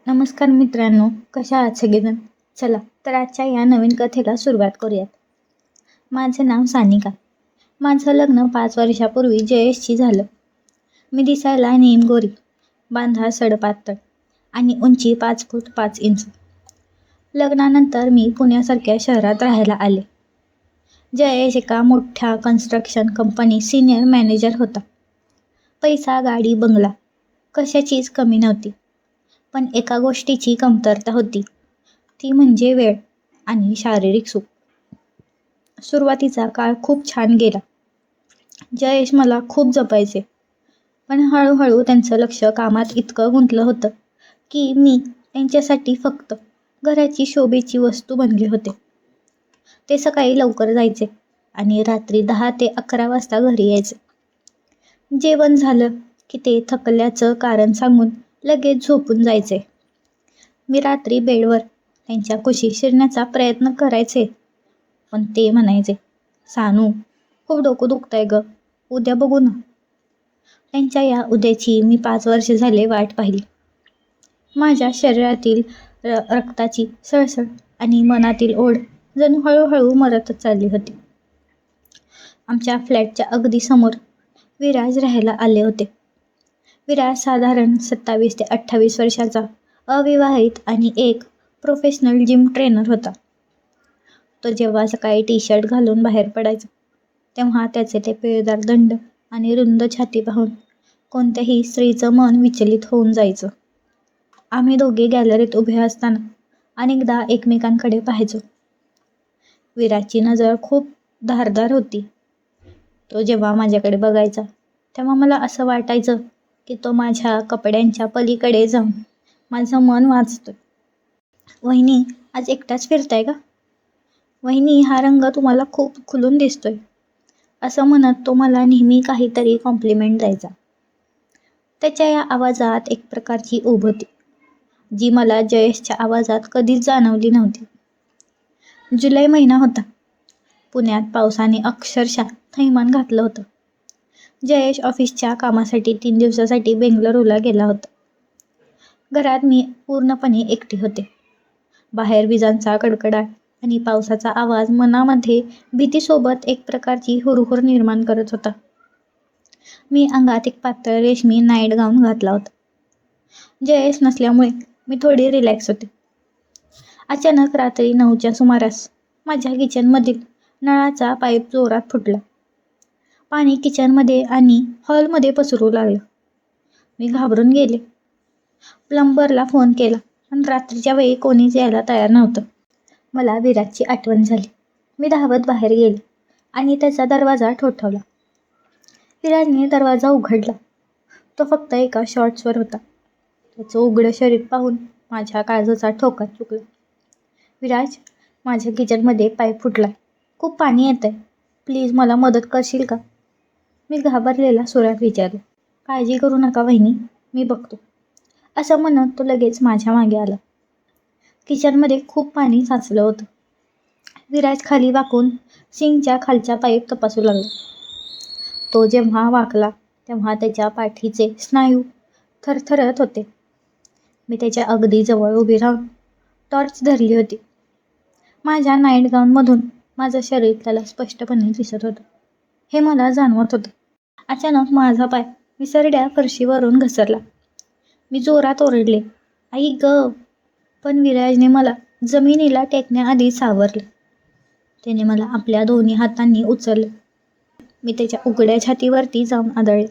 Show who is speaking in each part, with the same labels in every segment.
Speaker 1: नमस्कार मित्रांनो, कशा आहात सगळेजण? चला तर आजच्या या नवीन कथेला सुरुवात करूयात. माझे नाव सानिका. माझं लग्न 5 वर्षापूर्वी जयेशशी झालं. मी दिसायला नेमगोरी, बांधा सडपातळ आणि उंची 5 फूट 5 इंच. लग्नानंतर मी पुण्यासारख्या शहरात राहायला आले. जयेश एका मोठ्या कन्स्ट्रक्शन कंपनी सिनियर मॅनेजर होता. पैसा, गाडी, बंगला कशाचीच कमी नव्हती. पण एका गोष्टीची कमतरता होती, ती म्हणजे वेळ आणि शारीरिक सुख. सुरुवातीचा काळ खूप छान गेला. जयेश मला खूप जपायचे, पण हळूहळू त्यांचं लक्ष कामात इतकं गुंतलं होतं की मी त्यांच्यासाठी फक्त घराची शोभेची वस्तू बनले होते. ते सकाळी लवकर जायचे आणि रात्री 10 ते 11 वाजता घरी यायचे. जेवण झालं की ते थकल्याचं कारण सांगून लगेच झोपून जायचे. मी रात्री बेडवर त्यांच्या कुशीत शिरण्याचा प्रयत्न करायचे, पण ते म्हणायचे, "सानू, खूप डोकं दुखतंय ग, उद्या बघू ना." त्यांच्या या उद्याची मी 5 वर्ष झाले वाट पाहिली. माझ्या शरीरातील रक्ताची सळसळ आणि मनातील ओढ जणू हळूहळू मरतच चालली होती. आमच्या फ्लॅटच्या अगदी समोर विराज राहायला आले होते. विराज साधारण 27 ते 28 वर्षाचा, अविवाहित आणि एक प्रोफेशनल जिम ट्रेनर होता. तो जेव्हा सकाळी टी-शर्ट घालून बाहेर पडायचा, तेव्हा त्याचे ते पिळदार दंड आणि रुंद छाती पाहून कोणत्याही स्त्रीचं मन विचलित होऊन जायचं. आम्ही दोघे गॅलरीत उभे असताना अनेकदा एकमेकांकडे पाहायचो. विराजची नजर खूप धारदार होती. तो जेव्हा माझ्याकडे बघायचा, तेव्हा मला असं वाटायचं की तो माझ्या कपड्यांच्या पलीकडे जाऊन माझं मन वाचतोय. "वहिनी, आज एकटाच फिरताय का? वहिनी, हा रंग तुम्हाला खूप खुलून दिसतोय." असं म्हणत तो मला नेहमी काहीतरी कॉम्प्लिमेंट द्यायचा. त्याच्या या आवाजात एक प्रकारची ऊब होती, जी मला जयेशच्या आवाजात कधीच जाणवली नव्हती. जुलै महिना होता. पुण्यात पावसाने अक्षरशः थैमान घातलं होतं. जयेश ऑफिसच्या कामासाठी 3 दिवसासाठी बेंगळुरूला गेला होता. घरात मी पूर्णपणे एकटी होते. बाहेर विजांचा कडकडाट आणि पावसाचा आवाज मनामध्ये भीतीसोबत एक प्रकारची हुरहुर निर्माण करत होता. मी अंगात एक पातळ रेशमी नाईट गाऊन घातला होता. जयेश नसल्यामुळे मी थोडी रिलॅक्स होते. अचानक रात्री 9च्या सुमारास माझ्या किचनमधील नळाचा पाईप जोरात फुटला. पाणी किचनमध्ये आणि हॉलमध्ये पसरू लागलं. मी घाबरून गेले. प्लंबरला फोन केला, पण रात्रीच्या वेळी कोणीच यायला तयार नव्हतं. मला विराजची आठवण झाली. मी धावत बाहेर गेले आणि त्याचा दरवाजा ठोठावला. विराजने दरवाजा उघडला. तो फक्त एका शॉर्ट्सवर होता. त्याचं उघडं शरीर पाहून माझ्या काळजाचा ठोका चुकला. "विराज, माझ्या किचनमध्ये पाईप फुटलाय. खूप पाणी येतंय. प्लीज मला मदत करशील का?" मी घाबरलेल्या सुरात विचारलं. "काळजी करू नका वहिनी, मी बघतो." असं म्हणत तो लगेच माझ्या मागे आला. किचनमध्ये खूप पाणी साचलं होतं. विराज खाली वाकून सिंकच्या खालचा पाईप तपासू लागला. तो जेव्हा वाकला, तेव्हा त्याच्या पाठीचे स्नायू थरथरत होते. मी त्याच्या अगदी जवळ उभी राहून टॉर्च धरली होती. माझ्या नाईट गाऊनमधून माझं शरीर त्याला स्पष्टपणे दिसत होतं. हे मला जाणवत होतं. अचानक माझा पाय विसरड्या फरशीवरून घसरला. मी जोरात ओरडले, "आई ग!" पण विराजने मला जमिनीला टेकण्याआधी सावरले. त्याने मला आपल्या दोन्ही हातांनी उचलले. मी त्याच्या उघड्या छातीवरती जाऊन आदळले.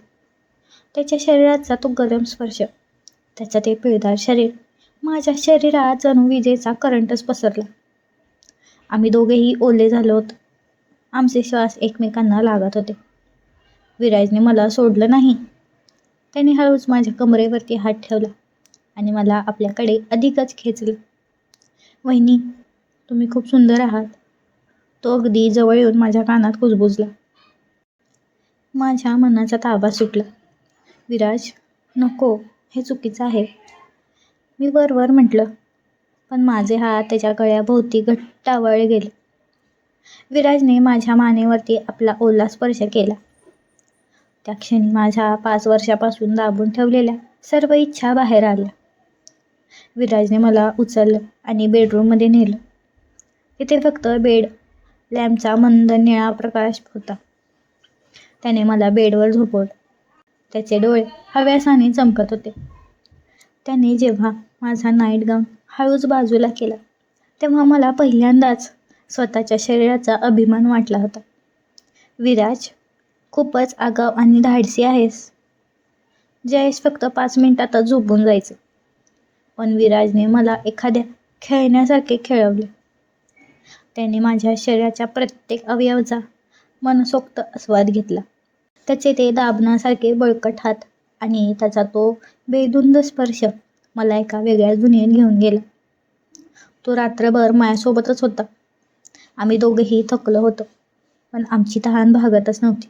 Speaker 1: त्याच्या शरीराचा तो गरम स्पर्श, त्याचं ते पिळदार शरीर, माझ्या शरीरात जणू विजेचा करंटच पसरला. आम्ही दोघेही ओले झालो होतो. आमचे श्वास एकमेकांना लागत होते. विराजने मला सोडलं नाही. त्याने हळूच माझ्या कमरेवरती हात ठेवला आणि मला आपल्याकडे अधिकच खेचलं. "वहिनी, तुम्ही खूप सुंदर आहात." तो अगदी जवळ येऊन माझ्या कानात कुजबुजला. माझ्या मनाचा ताबा सुटला. "विराज, नको, हे चुकीचं आहे." मी वर म्हटलं, पण माझे हात त्याच्या गळ्याभोवती घट्ट आवळले गेले. विराजने माझ्या मानेवरती आपला ओला स्पर्श केला. त्या क्षणी माझ्या 5 वर्षापासून दाबून ठेवलेल्या सर्व इच्छा बाहेर आल्या. विराजने मला उचललं आणि बेडरूममध्ये नेलं. तिथे फक्त बेड लॅम्पचा मंद निळा प्रकाश होता. त्याने मला बेडवर झोपवलं. त्याचे डोळे हव्यासाने चमकत होते. त्याने जेव्हा माझा नाईट गाऊन हळूच बाजूला केला तेव्हा मला पहिल्यांदाच स्वतःच्या शरीराचा अभिमान वाटला होता. विराज, खूपच आगाऊ आणि धाडसी आहेस. जयेश फक्त 5 मिनिटातच झोपून जायचं, पण विराजने मला एखाद्या खेळण्यासारखे खेळवले. त्याने माझ्या शरीराच्या प्रत्येक अवयवाचा मनसोक्त आस्वाद घेतला. त्याचे ते दाबण्यासारखे बळकट हात आणि त्याचा तो बेधुंद स्पर्श मला एका वेगळ्या दुनियेत घेऊन गेला. तो रात्रभर माझ्यासोबतच होता. आम्ही दोघेही थकलो होतो, पण आमची तहान भागतच नव्हती.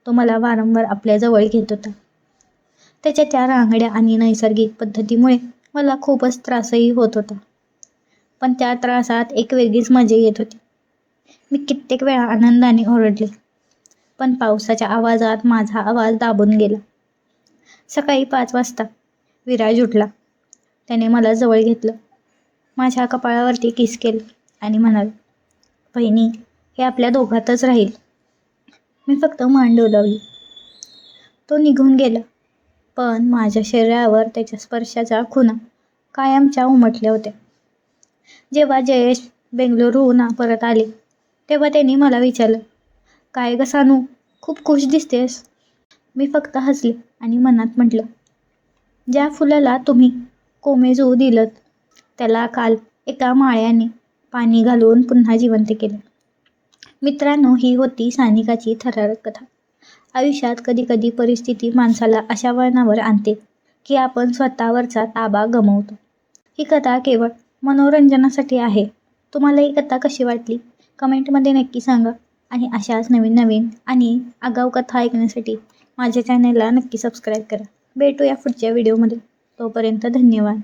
Speaker 1: तो मला वारंवार आपल्या जवळ घेत होता. त्याच्या त्या रांगड्या आणि नैसर्गिक पद्धतीमुळे मला खूपच त्रासही होत होता, पण त्या त्रासात एक वेगळीच मजा येत होती. मी कित्येक वेळा आनंदाने ओरडले, पण पावसाच्या आवाजात माझा आवाज दाबून गेला. सकाळी 5 वाजता विराज उठला. त्याने मला जवळ घेतलं, माझ्या कपाळावरती किस केलं आणि म्हणाला, "बहिणी, हे आपल्या दोघातच राहील." मी फक्त मान डोलावली. तो निघून गेला, पण माझ्या शरीरावर त्याच्या स्पर्शाच्या खुणा कायमच्या उमटल्या होत्या. जेव्हा जयेश बेंगळुरूहून परत आले तेव्हा त्यांनी मला विचारलं, "काय ग सानू, खूप खुश दिसतेस." मी फक्त हसले आणि मनात म्हटलं, ज्या फुलाला तुम्ही कोमेजू दिलत त्याला काल एका माळ्याने पाणी घालून पुन्हा जिवंत केलं. मित्रांनो, ही होती सानिकाची थरारक कथा. आयुष्यात कधी कधी परिस्थिती माणसाला अशा वळणावर आणते की आपण स्वतःवरचा ताबा गमावतो. ही कथा केवळ मनोरंजनासाठी आहे. तुम्हाला ही कथा कशी वाटली कमेंटमध्ये नक्की सांगा आणि अशाच नवीन नवीन आणि आगाऊ कथा ऐकण्यासाठी माझ्या चॅनलला नक्की सबस्क्राईब करा. भेटूया पुढच्या व्हिडिओमध्ये. तोपर्यंत धन्यवाद.